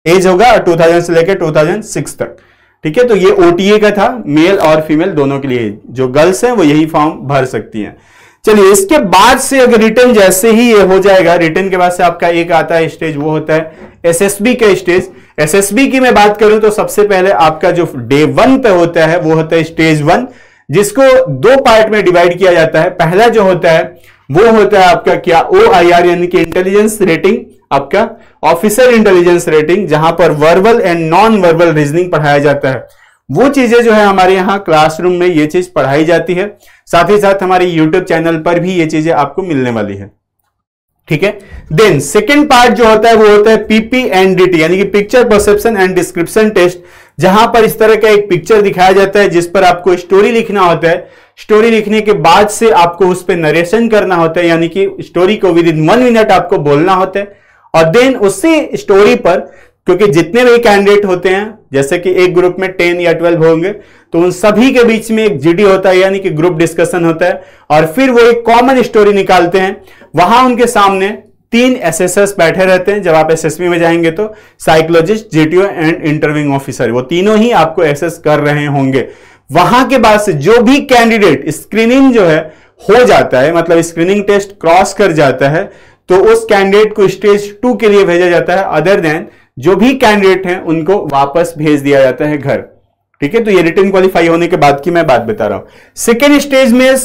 एज होगा और 2000 से लेकर 2006 तक। ठीक है, तो ये ओटीए का था, मेल और फीमेल दोनों के लिए। जो गर्ल्स हैं वो यही फॉर्म भर सकती हैं। चलिए, इसके बाद से अगर रिटर्न जैसे ही ये हो जाएगा, रिटर्न के बाद से आपका एक आता है स्टेज, वो होता है एसएसबी का स्टेज। एसएसबी की मैं बात करूं तो सबसे पहले आपका जो डे 1 पे होता है वो होता है स्टेज 1, जिसको 2 पार्ट में डिवाइड किया जाता है। पहला जो होता है वो होता है आपका क्या, OIR यानी कि इंटेलिजेंस रेटिंग, आपका ऑफिसर इंटेलिजेंस रेटिंग, जहां पर verbal and non verbal reasoning पढ़ाया जाता है। वो चीजें जो है हमारे यहाँ क्लासरूम में ये चीज पढ़ाई जाती है, साथ ही साथ हमारे यूट्यूब चैनल पर भी ये चीजें आपको मिलने वाली है। ठीक है, देन सेकेंड पार्ट जो होता है वो होता है PPNDT यानी कि picture perception and description test, जहां पर इस तरह का एक पिक्चर दिखाया जाता है जिस पर आपको स्टोरी लिखना होता है। स्टोरी लिखने के बाद से आपको उस पर नरेशन करना होता है, यानी कि स्टोरी को विद इन 1 मिनट आपको बोलना होता है। और देन उसी स्टोरी पर, क्योंकि जितने भी कैंडिडेट होते हैं, जैसे कि एक ग्रुप में 10 या 12 होंगे, तो उन सभी के बीच में एक जीडी होता है यानी कि ग्रुप डिस्कशन होता है, और फिर वो एक कॉमन स्टोरी निकालते हैं। वहां उनके सामने 3 एसएसएस बैठे रहते हैं। जब आप एसएसबी में जाएंगे तो psychologist, GTO and interviewing officer, वो तीनों ही आपको एसेस कर रहे होंगे। वहां के बाद से जो भी कैंडिडेट स्क्रीनिंग जो है हो जाता है, मतलब स्क्रीनिंग टेस्ट क्रॉस कर जाता है, तो उस कैंडिडेट को स्टेज 2 के लिए भेजा जाता है। अदर देन जो भी कैंडिडेट हैं उनको वापस भेज दिया जाता है घर। ठीक है, तो ये रिटन क्वालिफाई होने के बाद की मैं बात बता रहा हूं। सेकेंड स्टेज में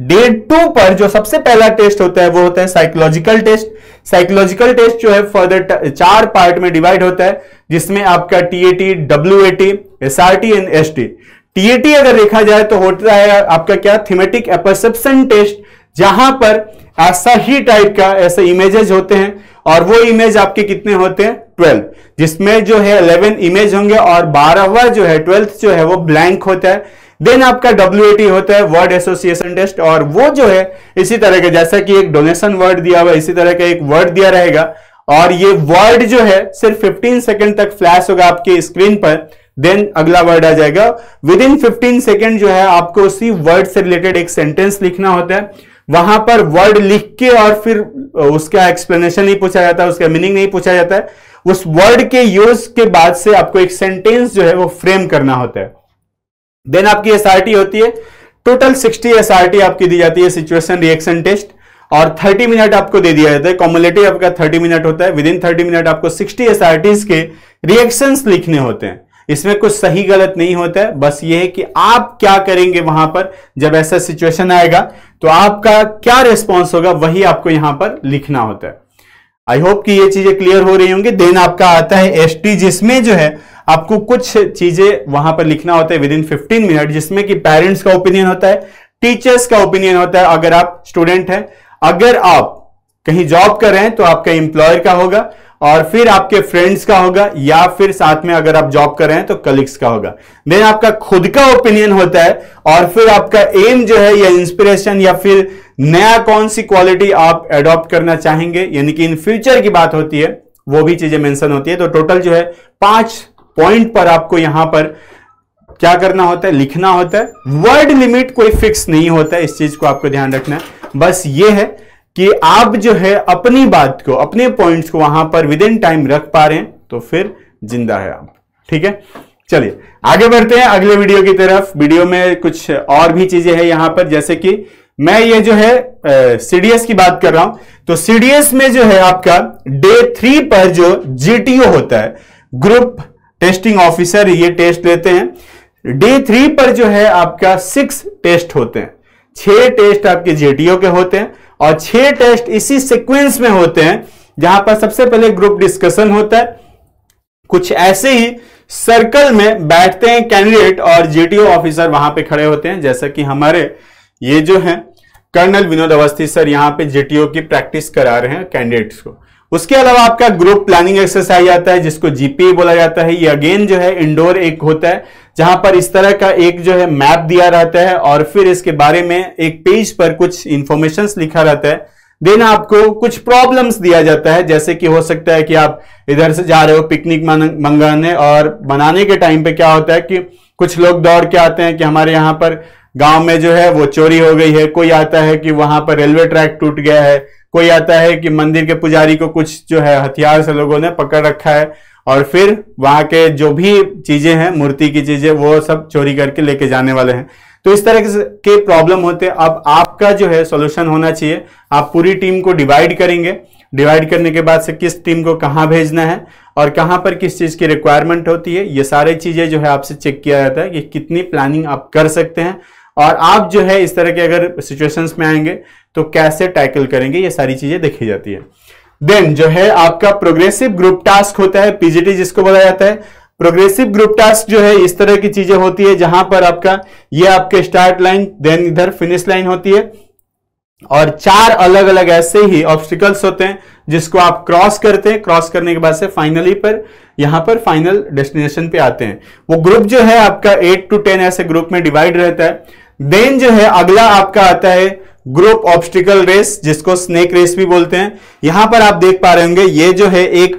डे 2 पर जो सबसे पहला टेस्ट होता है वो होता है साइकोलॉजिकल टेस्ट। साइकोलॉजिकल टेस्ट जो है फर्दर 4 पार्ट में डिवाइड होता है, जिसमें आपका TAT, WAT, SRT and ST. TAT अगर देखा जाए तो होता है आपका क्या, थीमेटिक अपरसेप्शन टेस्ट, जहां पर ऐसा ही टाइप का ऐसे इमेजेस होते हैं, और वो इमेज आपके कितने होते हैं, 12, जिसमें जो है 11 इमेज होंगे और 12वां जो है 12th जो है वो ब्लैंक होता है। देन आपका WAT होता है वर्ड एसोसिएशन टेस्ट, और वो जो है इसी तरह का, जैसा कि एक डोनेशन वर्ड दिया हुआ इसी तरह का एक वर्ड दिया रहेगा, और ये वर्ड जो है सिर्फ 15 सेकंड तक फ्लैश होगा आपके स्क्रीन पर। देन अगला वर्ड आ जाएगा। विद इन 15 सेकंड जो है आपको उसी वर्ड से रिलेटेड एक सेंटेंस लिखना होता है। वहां पर वर्ड लिख के और फिर उसका एक्सप्लेनेशन नहीं पूछा जाता, उसका मीनिंग नहीं पूछा जाता है। उस वर्ड के यूज के बाद से आपको एक सेंटेंस जो है वो फ्रेम करना होता है। देन आपकी एसआरटी होती है, टोटल 60 एसआरटी आपकी दी जाती है, सिचुएशन रिएक्शन टेस्ट, और 30 मिनट आपको दे दिया जाता है। कॉमुलेटिव आपका 30 मिनट होता है। विद इन 30 मिनट आपको 60 एसआरटीज के रिएक्शंस लिखने होते हैं। इसमें कुछ सही गलत नहीं होता है, बस ये है कि आप क्या करेंगे वहां पर जब ऐसा सिचुएशन आएगा, तो आपका क्या रिस्पॉन्स होगा वही आपको यहां पर लिखना होता है। आई होप कि ये चीजें क्लियर हो रही होंगी। देन आपका आता है एसटी, जिसमें जो है आपको कुछ चीजें वहां पर लिखना होता है विद इन 15 मिनट, जिसमें कि पेरेंट्स का ओपिनियन होता है, टीचर्स का ओपिनियन होता है अगर आप स्टूडेंट हैं, अगर आप कहीं जॉब कर रहे हैं तो आपका एम्प्लॉयर का होगा, और फिर आपके फ्रेंड्स का होगा, या फिर साथ में अगर आप जॉब कर रहे हैं तो कलीग्स का होगा। देन आपका खुद का ओपिनियन होता है, और फिर आपका एम जो है या इंस्पिरेशन या फिर नया कौन सी क्वालिटी आप एडॉप्ट करना चाहेंगे, यानी कि इन फ्यूचर की बात होती है, वो भी चीजें मेंशन होती है। तो टोटल जो है 5 पॉइंट पर आपको यहां पर क्या करना होता है, लिखना होता है। वर्ड लिमिट कोई फिक्स नहीं होता है, इस चीज को आपको ध्यान रखना है। बस ये है कि आप जो है अपनी बात को, अपने पॉइंट्स को वहां पर विद इन टाइम रख पा रहे हैं तो फिर जिंदा है आप। ठीक है, चलिए आगे बढ़ते हैं अगले वीडियो की तरफ। वीडियो में कुछ और भी चीजें हैं यहां पर, जैसे कि मैं ये जो है सीडीएस की बात कर रहा हूं, तो सीडीएस में जो है आपका डे 3 पर जो जीटीओ होता है, ग्रुप टेस्टिंग ऑफिसर, ये टेस्ट लेते हैं। डे 3 पर जो है आपका 6 टेस्ट होते हैं, 6 टेस्ट आपके जीटीओ के होते हैं, और 6 टेस्ट इसी सीक्वेंस में होते हैं, जहां पर सबसे पहले ग्रुप डिस्कशन होता है। कुछ ऐसे ही सर्कल में बैठते हैं कैंडिडेट, और जीटीओ ऑफिसर वहां पे खड़े होते हैं, जैसा कि हमारे ये जो है कर्नल विनोद अवस्थी सर यहां पे जीटीओ की प्रैक्टिस करा रहे हैं कैंडिडेट्स को। उसके अलावा आपका ग्रुप प्लानिंग एक्सरसाइज आता है, जिसको जीपीए बोला जाता है। ये अगेन जो है इंडोर एक होता है, जहां पर इस तरह का एक जो है मैप दिया रहता है, और फिर इसके बारे में एक पेज पर कुछ इंफॉर्मेशन लिखा रहता है। देन आपको कुछ प्रॉब्लम्स दिया जाता है, जैसे कि हो सकता है कि आप इधर से जा रहे हो पिकनिक मंगाने, और बनाने के टाइम पे क्या होता है कि कुछ लोग दौड़ के आते हैं कि हमारे यहाँ पर गांव में जो है वो चोरी हो गई है, कोई आता है कि वहां पर रेलवे ट्रैक टूट गया है, कोई आता है कि मंदिर के पुजारी को कुछ जो है हथियार से लोगों ने पकड़ रखा है, और फिर वहां के जो भी चीजें हैं, मूर्ति की चीजें, वो सब चोरी करके लेके जाने वाले हैं। तो इस तरह के प्रॉब्लम होते हैं। अब आपका जो है सॉल्यूशन होना चाहिए, आप पूरी टीम को डिवाइड करेंगे, डिवाइड करने के बाद से किस टीम को कहां भेजना है और कहां पर किस चीज की रिक्वायरमेंट होती है, ये सारी चीजें जो है आपसे चेक किया जाता है कि कितनी प्लानिंग आप कर सकते हैं, और आप जो है इस तरह के अगर सिचुएशंस में आएंगे तो कैसे टैकल करेंगे, ये सारी चीजें देखी जाती है। देन जो है आपका प्रोग्रेसिव ग्रुप टास्क होता है, पीजीटी जिसको बोला जाता है। प्रोग्रेसिव ग्रुप टास्क जो है इस तरह की चीजें होती है, जहां पर आपका ये आपके स्टार्ट लाइन, देन इधर फिनिश लाइन होती है, और 4 अलग अलग ऐसे ही ऑब्स्टिकल्स होते हैं जिसको आप क्रॉस करते हैं। क्रॉस करने के बाद से फाइनली पर यहां पर फाइनल डेस्टिनेशन पे आते हैं। वो ग्रुप जो है आपका 8 to 10 ऐसे ग्रुप में डिवाइड रहता है। देन जो है अगला आपका आता है ग्रुप ऑब्स्टिकल रेस, जिसको स्नेक रेस भी बोलते हैं। यहां पर आप देख पा रहे होंगे ये जो है एक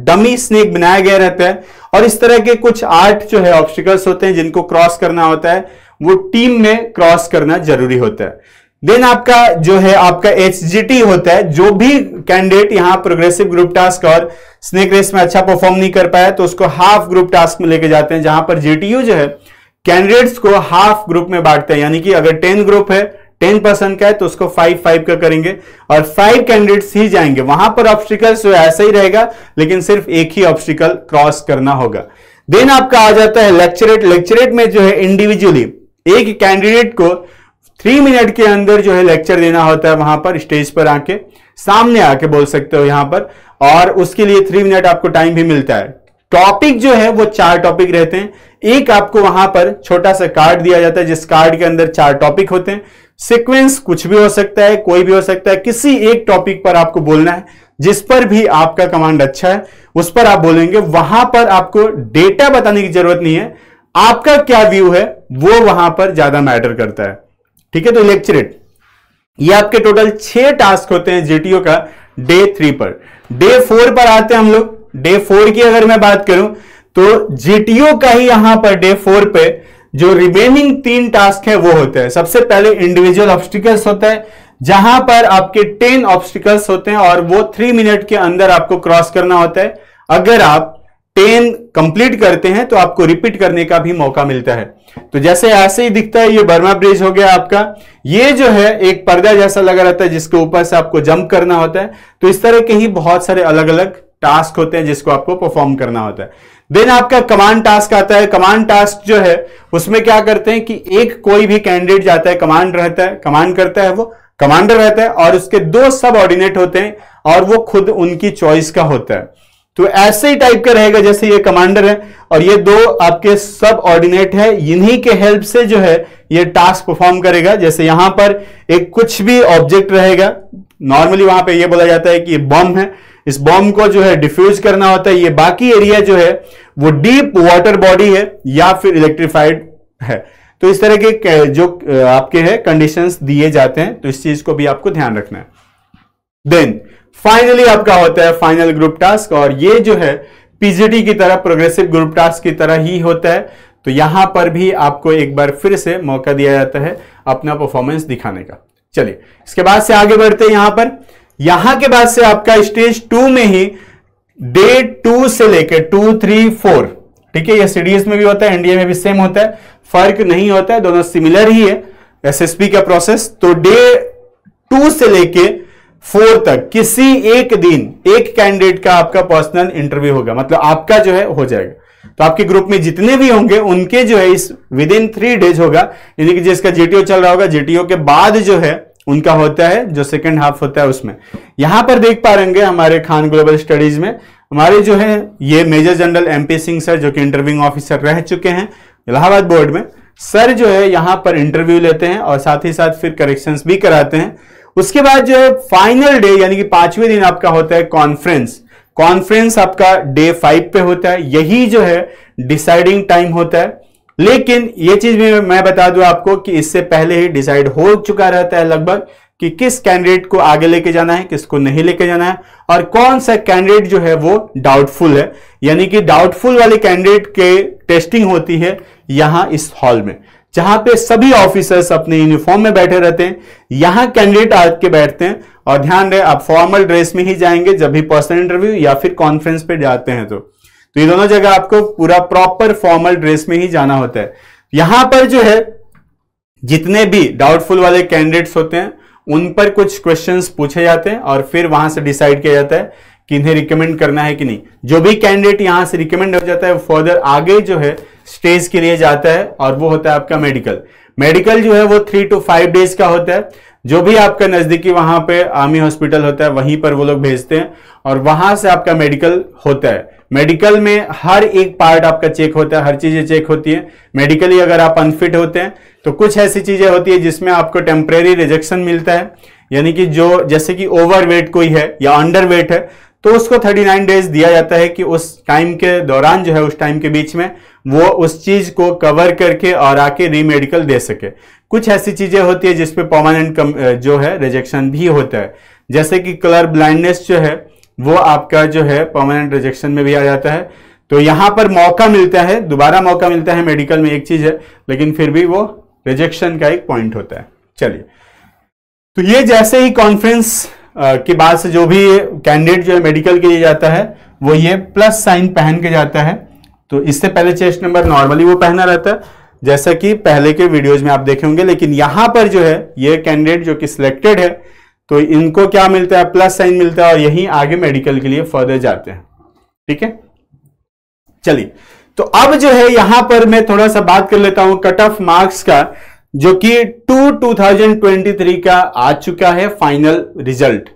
डमी स्नेक बनाया गया रहता है, और इस तरह के कुछ 8 जो है ऑब्स्टिकल्स होते हैं जिनको क्रॉस करना होता है, वो टीम में क्रॉस करना जरूरी होता है। देन आपका जो है आपका एचजीटी होता है, जो भी कैंडिडेट यहां प्रोग्रेसिव ग्रुप टास्क और स्नेक रेस में अच्छा परफॉर्म नहीं कर पाया तो उसको हाफ ग्रुप टास्क में लेके जाते हैं, जहां पर जीटीयू जो है कैंडिडेट्स को हाफ ग्रुप में बांटते हैं, यानी कि अगर 10 ग्रुप है, 10% का है तो उसको 5-5 का करेंगे, और 5 कैंडिडेट्स ही जाएंगे। वहां पर ऑब्स्टिकल्स ऐसा ही रहेगा, लेकिन सिर्फ एक ही ऑब्स्टिकल क्रॉस करना होगा। देन आपका आ जाता है लेक्चरेट। लेक्चरेट में जो है इंडिविजुअली एक कैंडिडेट को 3 मिनट के अंदर जो है लेक्चर देना होता है, वहां पर स्टेज पर आके, सामने आके बोल सकते हो यहां पर, और उसके लिए 3 मिनट आपको टाइम भी मिलता है। टॉपिक जो है वो 4 टॉपिक रहते हैं। एक आपको वहां पर छोटा सा कार्ड दिया जाता है, जिस कार्ड के अंदर 4 टॉपिक होते हैं। सीक्वेंस कुछ भी हो सकता है, कोई भी हो सकता है, किसी एक टॉपिक पर आपको बोलना है, जिस पर भी आपका कमांड अच्छा है उस पर आप बोलेंगे। वहां पर आपको डेटा बताने की जरूरत नहीं है, आपका क्या व्यू है वो वहां पर ज्यादा मैटर करता है। ठीक है, तो लेक्चरेट ये आपके टोटल 6 टास्क होते हैं जीटीओ का डे 3 पर। डे 4 पर आते हैं हम लोग। डे 4 की अगर मैं बात करूं तो जीटीओ का ही यहां पर डे 4 पे जो रिमेनिंग 3 टास्क है वो होते हैं। सबसे पहले इंडिविजुअल ऑब्स्टिकल्स होता है, जहां पर आपके 10 ऑब्स्टिकल्स होते हैं, और वो 3 मिनट के अंदर आपको क्रॉस करना होता है। अगर आप 10 कंप्लीट करते हैं तो आपको रिपीट करने का भी मौका मिलता है। तो जैसे ऐसे ही दिखता है, ये बर्मा ब्रिज हो गया आपका। ये जो है एक पर्दा जैसा लगा रहता है जिसके ऊपर से आपको जंप करना होता है। तो इस तरह के ही बहुत सारे अलग अलग टास्क होते हैं जिसको आपको परफॉर्म करना होता है। देन आपका कमांड टास्क आता है। कमांड टास्क जो है उसमें क्या करते हैं कि एक कोई भी कैंडिडेट जाता है, कमांड रहता है, कमांड करता है, वो कमांडर रहता है, और उसके 2 सब ऑर्डिनेट होते हैं, और वो खुद उनकी चॉइस का होता है। तो ऐसे ही टाइप का रहेगा जैसे ये कमांडर है और ये दो आपके सब ऑर्डिनेट है, इन्हीं के हेल्प से जो है ये टास्क परफॉर्म करेगा। जैसे यहां पर एक कुछ भी ऑब्जेक्ट रहेगा, नॉर्मली वहां पे ये बोला जाता है कि ये बम है, इस बम को जो है डिफ्यूज करना होता है। ये बाकी एरिया जो है वो डीप वाटर बॉडी है या फिर इलेक्ट्रिफाइड है। तो इस तरह के जो आपके है कंडीशंस दिए जाते हैं, तो इस चीज को भी आपको ध्यान रखना है। देन फाइनली आपका होता है फाइनल ग्रुप टास्क, और ये जो है पीजीटी की तरह प्रोग्रेसिव ग्रुप टास्क की तरह ही होता है। तो यहां पर भी आपको एक बार फिर से मौका दिया जाता है अपना परफॉर्मेंस दिखाने का। चलिए इसके बाद से आगे बढ़ते हैं। यहां के बाद से आपका स्टेज 2 में ही डे 2 से लेकर 2, 3, 4, ठीक है, ये सीडीएस में भी होता है, एनडीए में भी सेम होता है, फर्क नहीं होता है, दोनों सिमिलर ही है एसएसपी का प्रोसेस। तो डे 2 से लेके 4 तक किसी एक दिन एक कैंडिडेट का आपका पर्सनल इंटरव्यू होगा, मतलब आपका जो है हो जाएगा। तो आपके ग्रुप में जितने भी होंगे उनके जो है इस विद इन 3 डेज होगा, यानी कि जिसका जीटीओ चल रहा होगा, जीटीओ के बाद जो है उनका होता है जो सेकंड हाफ होता है उसमें। यहां पर देख पा रहे हमारे खान ग्लोबल स्टडीज में हमारे जो है ये major general MP Singh sir, जो कि इंटरव्यूइंग ऑफिसर रह चुके हैं इलाहाबाद बोर्ड में, सर जो है यहां पर इंटरव्यू लेते हैं और साथ ही साथ फिर करेक्शंस भी कराते हैं। उसके बाद जो है फाइनल डे यानी कि 5वें दिन आपका होता है कॉन्फ्रेंस आपका डे 5 पे होता है। यही जो है डिसाइडिंग टाइम होता है, लेकिन ये चीज भी मैं बता दूं आपको कि इससे पहले ही डिसाइड हो चुका रहता है लगभग कि किस कैंडिडेट को आगे लेके जाना है, किसको नहीं लेके जाना है, और कौन सा कैंडिडेट जो है वो डाउटफुल है। यानी कि डाउटफुल वाले कैंडिडेट के टेस्टिंग होती है यहां इस हॉल में, जहां पे सभी ऑफिसर्स अपने यूनिफॉर्म में बैठे रहते हैं। यहां कैंडिडेट आके बैठते हैं, और ध्यान रहे आप फॉर्मल ड्रेस में ही जाएंगे जब भी पर्सनल इंटरव्यू या फिर कॉन्फ्रेंस पे जाते हैं। तो ये दोनों जगह आपको पूरा प्रॉपर फॉर्मल ड्रेस में ही जाना होता है। यहां पर जो है जितने भी डाउटफुल वाले कैंडिडेट्स होते हैं उन पर कुछ क्वेश्चंस पूछे जाते हैं और फिर वहां से डिसाइड किया जाता है कि इन्हें रिकमेंड करना है कि नहीं। जो भी कैंडिडेट यहां से रिकमेंड हो जाता है फर्दर आगे जो है स्टेज के लिए जाता है, और वो होता है आपका मेडिकल जो है वो 3 to 5 डेज का होता है। जो भी आपका नजदीकी वहां पे आर्मी हॉस्पिटल होता है वहीं पर वो लोग भेजते हैं और वहां से आपका मेडिकल होता है। मेडिकल में हर एक पार्ट आपका चेक होता है, हर चीजें चेक होती है। मेडिकली अगर आप अनफिट होते हैं तो कुछ ऐसी चीजें होती है जिसमें आपको टेम्परेरी रिजेक्शन मिलता है, यानी कि जो जैसे कि ओवरवेट कोई है या अंडरवेट है तो उसको 39 डेज दिया जाता है कि उस टाइम के दौरान जो है उस टाइम के बीच में वो उस चीज को कवर करके और आके रीमेडिकल दे सके। कुछ ऐसी चीजें होती है जिसपे परमानेंट जो है रिजेक्शन भी होता है, जैसे कि कलर ब्लाइंडनेस जो है वो आपका जो है परमानेंट रिजेक्शन में भी आ जाता है। तो यहां पर मौका मिलता है, दोबारा मौका मिलता है, मेडिकल में एक चीज है लेकिन फिर भी वो रिजेक्शन का एक पॉइंट होता है। चलिए, तो ये जैसे ही कॉन्फ्रेंस के बाद से जो भी कैंडिडेट जो है मेडिकल के लिए जाता है वो ये प्लस साइन पहन के जाता है। तो इससे पहले चेस्ट नंबर नॉर्मली वो पहना रहता है जैसा कि पहले के वीडियोज में आप देखे होंगे, लेकिन यहां पर जो है ये कैंडिडेट जो कि सिलेक्टेड है तो इनको क्या मिलता है, प्लस साइन मिलता है और यही आगे मेडिकल के लिए फर्दर जाते हैं। ठीक है, चलिए, तो अब जो है यहां पर मैं थोड़ा सा बात कर लेता हूं कट ऑफ मार्क्स का, जो कि 2023 का आ चुका है फाइनल रिजल्ट।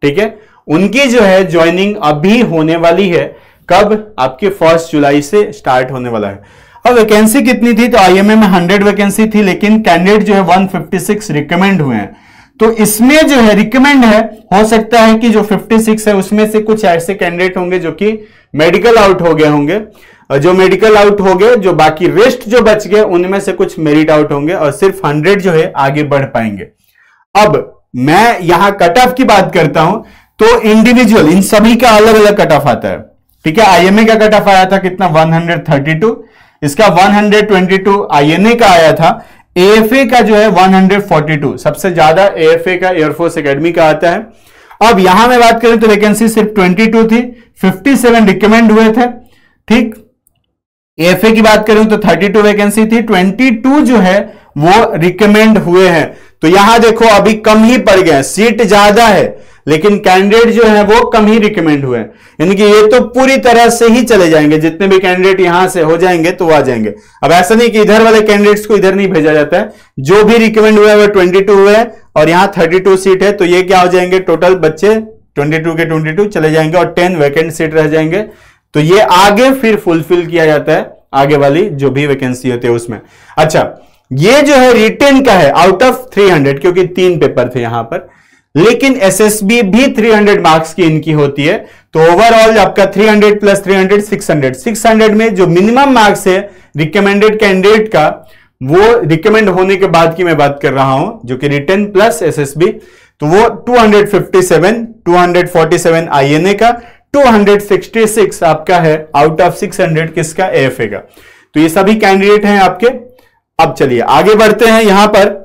ठीक है, उनकी जो है ज्वाइनिंग अभी होने वाली है, कब, आपके 1 जुलाई से स्टार्ट होने वाला है। अब वैकेंसी कितनी थी, तो आईएमए में 100 वैकेंसी थी, लेकिन कैंडिडेट जो है 156 रिकमेंड हुए हैं। तो इसमें जो है रिकमेंड है, हो सकता है कि जो 56 है उसमें से कुछ ऐसे कैंडिडेट होंगे जो कि मेडिकल आउट हो गए होंगे, और जो मेडिकल आउट हो गए, जो बाकी रेस्ट जो बच गए उनमें से कुछ मेरिट आउट होंगे और सिर्फ 100 जो है आगे बढ़ पाएंगे। अब मैं यहां कट ऑफ की बात करता हूं तो इंडिविजुअल इन सभी का अलग अलग कट ऑफ आता है। ठीक है, आईएमए का कट ऑफ आया था कितना, 132, इसका 122 आईएनए का आया था, एएफए का जो है 142, सबसे ज्यादा एएफए का एयरफोर्स एकेडमी का आता है। अब यहां मैं बात करें तो वैकेंसी सिर्फ 22 थी, 57 रिकमेंड हुए थे। ठीक, एएफए की बात करूं तो 32 वैकेंसी थी, 22 जो है वो रिकमेंड हुए हैं। तो यहां देखो अभी कम ही पड़ गए, सीट ज्यादा है लेकिन कैंडिडेट जो है वो कम ही रिकमेंड हुए हैं, यानी कि ये तो पूरी तरह से ही चले जाएंगे, जितने भी कैंडिडेट यहां से हो जाएंगे तो वो आ जाएंगे। अब ऐसा नहीं कि इधर वाले कैंडिडेट्स को इधर नहीं भेजा जाता है, जो भी रिकमेंड हुए हैं वो 22 हुए हैं और यहां 32 सीट है, तो ये क्या हो जाएंगे, टोटल बच्चे 22 के 22 चले जाएंगे और 10 वैकेंट सीट रह जाएंगे। तो ये आगे फिर फुलफिल किया जाता है, आगे वाली जो भी वैकेंसी होती है उसमें। अच्छा, ये जो है रिटेन का है आउट ऑफ 300, क्योंकि 3 पेपर थे यहां पर, लेकिन एसएसबी भी 300 मार्क्स की इनकी होती है। तो ओवरऑल आपका 300 प्लस 300 600 में जो मिनिमम मार्क्स है रिकमेंडेड कैंडिडेट का, वो रिकमेंड होने के बाद की मैं बात कर रहा हूं, जो कि रिटेन प्लस एसएसबी, तो वो 257, 247 आईएनए का, 266 आपका है आउट ऑफ 600 किसका, एएफए का। तो ये सभी कैंडिडेट हैं आपके। अब चलिए आगे बढ़ते हैं यहां पर,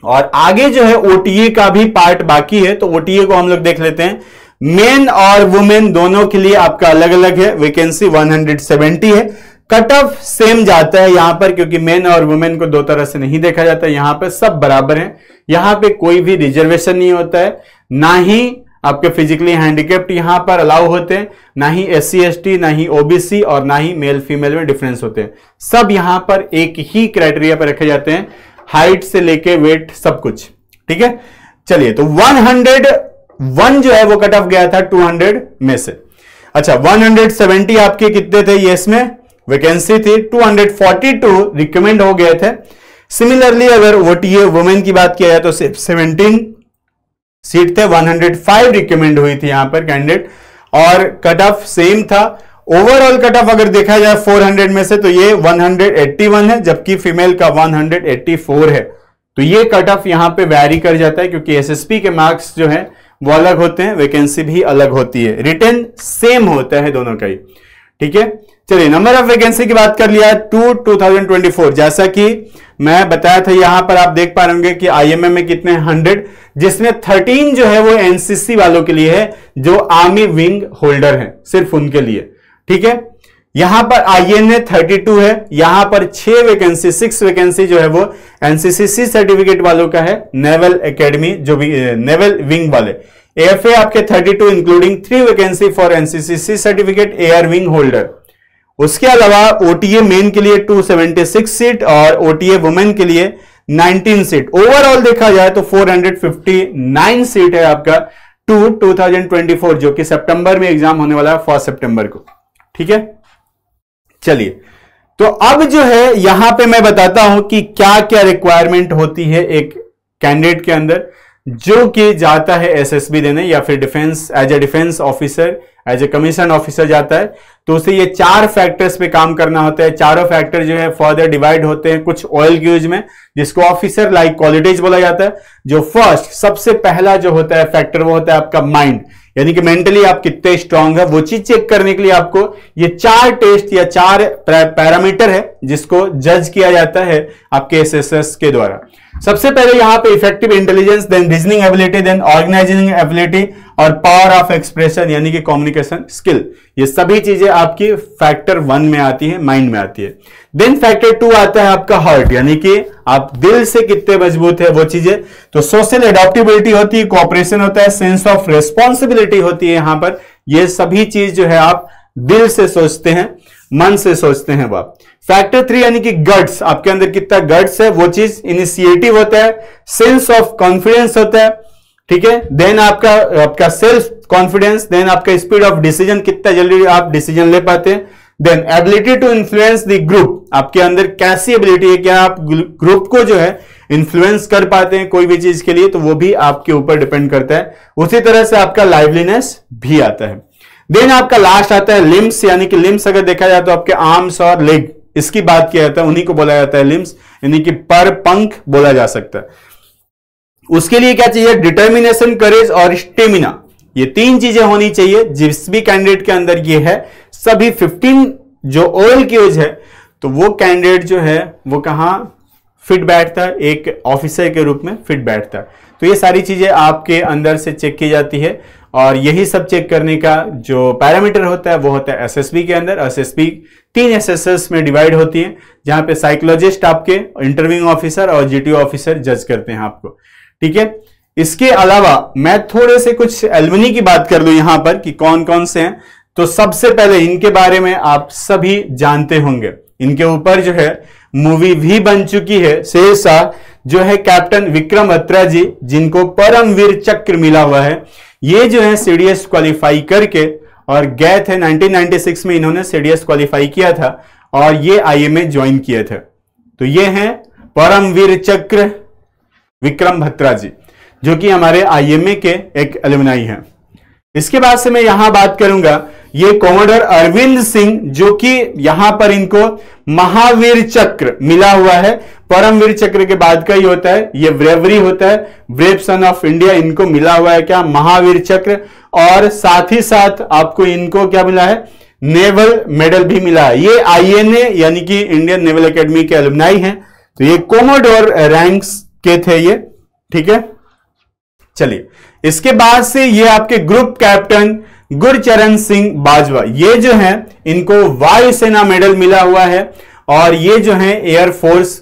और आगे जो है ओटीए का भी पार्ट बाकी है, तो ओटीए को हम लोग देख लेते हैं। मेन और वुमेन दोनों के लिए आपका अलग अलग है, वैकेंसी 170 है। कट ऑफ सेम जाता है यहां पर, क्योंकि मेन और वुमेन को दो तरह से नहीं देखा जाता, यहां पर सब बराबर हैं। यहां पे कोई भी रिजर्वेशन नहीं होता है, ना ही आपके फिजिकली हैंडीकैप्ड यहां पर अलाउ होते हैं, ना ही एससी एसटी, ना ही ओबीसी, और ना ही मेल फीमेल में डिफरेंस होते हैं। सब यहां पर एक ही क्राइटेरिया पर रखे जाते हैं, हाइट से लेके वेट सब कुछ, ठीक है। चलिए, तो 101 जो है वो कट ऑफ गया था 200 में से। अच्छा, 170 आपके कितने थे ये इसमें वैकेंसी थी, 242 रिकमेंड हो गए थे। सिमिलरली अगर ओटीए वुमेन की बात किया जाए तो सिर्फ 17 सीट थे, 105 रिकमेंड हुई थी यहां पर कैंडिडेट, और कट ऑफ सेम था। ओवरऑल कट ऑफ अगर देखा जाए 400 में से, तो ये 181 है, जबकि फीमेल का 184 है। तो ये कट ऑफ यहां पे वैरी कर जाता है, क्योंकि एसएसपी के मार्क्स जो है वो अलग होते हैं, वैकेंसी भी अलग होती है, रिटर्न सेम होता है दोनों का ही, ठीक है। चलिए, नंबर ऑफ वैकेंसी की बात कर लिया, 2024, जैसा कि मैं बताया था यहां पर आप देख पा रहे होंगे कि आईएमए में कितने 100, जिसमें 13 जो है वो एनसीसी वालों के लिए है, जो आर्मी विंग होल्डर है, सिर्फ उनके लिए, ठीक है। यहां पर आईएनए 32 है, यहां पर 6 वैकेंसी जो है वो एनसीसी सर्टिफिकेट वालों का है, नेवल एकेडमी जो भी नेवल विंग वाले। एएफए आपके 32 including 3 vacancy for NCC certificate air wing holder. उसके अलावा ओटीए मेन के लिए 276 सीट और ओटीए वुमेन के लिए 19 सीट। ओवरऑल देखा जाए तो 459 सीट है आपका 2024, जो कि सितंबर में एग्जाम होने वाला है 1 सितंबर को, ठीक है। चलिए, तो अब जो है यहां पे मैं बताता हूं कि क्या क्या रिक्वायरमेंट होती है एक कैंडिडेट के अंदर जो कि जाता है एसएसबी देने या फिर defence as a defence officer, as a commission officer जाता है। तो उसे ये 4 फैक्टर्स पे काम करना होता है। चारों फैक्टर जो है फर्दर डिवाइड होते हैं कुछ ऑयल क्यूज में, जिसको ऑफिसर लाइक क्वालिटीज बोला जाता है। जो फर्स्ट सबसे पहला जो होता है फैक्टर, वो होता है आपका माइंड, यानी कि मेंटली आप कितने स्ट्रांग है, वो चीज चेक करने के लिए आपको ये 4 टेस्ट या 4 पैरामीटर है जिसको जज किया जाता है आपके एसएसएस के द्वारा। सबसे पहले यहां पे effective intelligence, then reasoning ability, then organising ability और पावर ऑफ एक्सप्रेशन यानी कि कम्युनिकेशन स्किल। ये सभी चीजें आपकी फैक्टर 1 में आती है, माइंड में आती है। देन फैक्टर 2 आता है आपका हार्ट, यानी कि आप दिल से कितने मजबूत है वो चीजें। तो सोशल एडॉप्टेबिलिटी होती है, कोऑपरेशन होता है, सेंस ऑफ रेस्पॉन्सिबिलिटी होती है यहां पर। ये सभी चीज जो है आप दिल से सोचते हैं, मन से सोचते हैं। वह फैक्टर 3 यानी कि गट्स, आपके अंदर कितना गट्स है वो चीज। इनिशिएटिव होता है, सेंस ऑफ कॉन्फिडेंस होता है, ठीक है। देन आपका सेल्फ कॉन्फिडेंस, देन आपका स्पीड ऑफ डिसीजन, कितना जल्दी आप डिसीजन ले पाते हैं। Then ability to influence the group, आपके अंदर कैसी एबिलिटी है, क्या आप ग्रुप को जो है इन्फ्लुएंस कर पाते हैं कोई भी चीज के लिए, तो वो भी आपके ऊपर डिपेंड करता है। उसी तरह से आपका लाइवलीनेस भी आता है। देन आपका लास्ट आता है लिम्स, यानी कि लिम्स अगर देखा जाए तो आपके आर्म्स और लेग, इसकी बात किया जाता है, उन्हीं को बोला जाता है लिम्स, यानी कि पर, पंख बोला जा सकता है। उसके लिए क्या चाहिए, डिटर्मिनेशन, करेज और स्टेमिना। ये 3 चीजें होनी चाहिए जिस भी कैंडिडेट के अंदर ये है। सभी 15 जो ऑयल क्यूज है, तो वो कैंडिडेट जो है वो कहां फिट बैठता है, एक ऑफिसर के रूप में फिट बैठता है। तो ये सारी चीजें आपके अंदर से चेक की जाती है, और यही सब चेक करने का जो पैरामीटर होता है वो होता है एसएसबी के अंदर। एसएसबी 3 एसएसएस में डिवाइड होती है, जहां पे साइकोलॉजिस्ट आपके, इंटरव्यूइंग ऑफिसर और जीटीओ ऑफिसर जज करते हैं आपको, ठीक है। इसके अलावा मैं थोड़े से कुछ एलुमनी की बात कर लूं यहां पर कि कौन कौन से हैं। तो सबसे पहले इनके बारे में आप सभी जानते होंगे, इनके ऊपर जो है मूवी भी बन चुकी है, शेरशाह, जो है कैप्टन विक्रम बत्रा जी, जिनको परमवीर चक्र मिला हुआ है, ये जो है सीडीएस क्वालिफाई करके और गए थे 1996 में, इन्होंने सीडीएस क्वालिफाई किया था और ये आईएमए ज्वाइन किए थे। तो ये हैं परमवीर चक्र विक्रम बत्रा जी, जो कि हमारे आईएमए के एक एलुमनाई हैं। इसके बाद से मैं यहां बात करूंगा, ये कोमोडोर अरविंद सिंह, जो कि यहां पर इनको महावीर चक्र मिला हुआ है। परमवीर चक्र के बाद का ही होता है, ये ब्रेवरी होता है, ब्रेव सन ऑफ इंडिया, इनको मिला हुआ है क्या, महावीर चक्र। और साथ ही साथ आपको इनको क्या मिला है, नेवल मेडल भी मिला है। ये आईएनए यानी कि इंडियन नेवल एकेडमी के एलुमनाई हैं। तो ये कोमोडोर रैंक्स के थे ये, ठीक है। चलिए, इसके बाद से ये आपके ग्रुप कैप्टन गुरचरण सिंह बाजवा, ये जो है इनको वायुसेना मेडल मिला हुआ है और ये जो है एयरफोर्स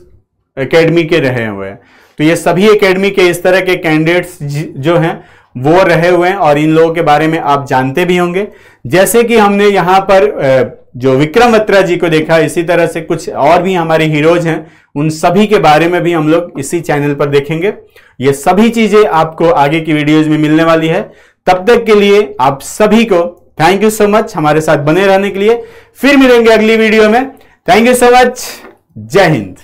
एकेडमी के रहे हुए हैं। तो ये सभी एकेडमी के इस तरह के कैंडिडेट्स जो हैं वो रहे हुए हैं और इन लोगों के बारे में आप जानते भी होंगे। जैसे कि हमने यहां पर जो विक्रम बत्रा जी को देखा, इसी तरह से कुछ और भी हमारे हीरोज हैं, उन सभी के बारे में भी हम लोग इसी चैनल पर देखेंगे। ये सभी चीजें आपको आगे की वीडियोज में मिलने वाली है। तब तक के लिए आप सभी को थैंक यू सो मच हमारे साथ बने रहने के लिए। फिर मिलेंगे अगली वीडियो में। Thank you so much. जय हिंद।